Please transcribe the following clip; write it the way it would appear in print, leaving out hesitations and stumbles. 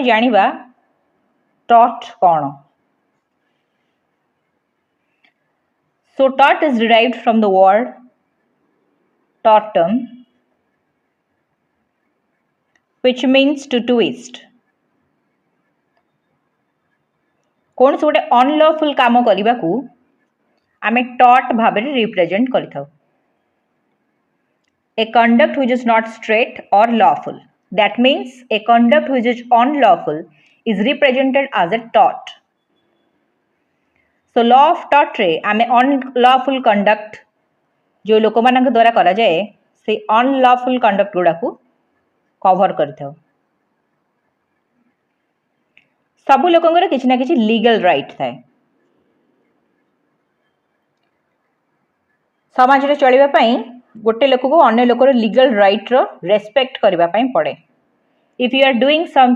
जानिबा taught कौन. So taught is derived from the word tautum, which means to twist. कौन से गोटे unlawful काम करने को आमे taught भाव में represent करिथाउ. A conduct which is not straight or lawful. That means a conduct which is unlawful is represented as a taught. So law of taught रे आमे unlawful conduct जो लोक मानक द्वारा करा जाए से unlawful conduct गुड़ा को कवर करथाउ. सब लोकंगर किछि ना किछि लीगल राइट थाए. समाज रे चलिबा पई गोटे लोक को अन्य लोकर लीगल राइट रो रेस्पेक्ट करबा पई पड़े. If you are doing some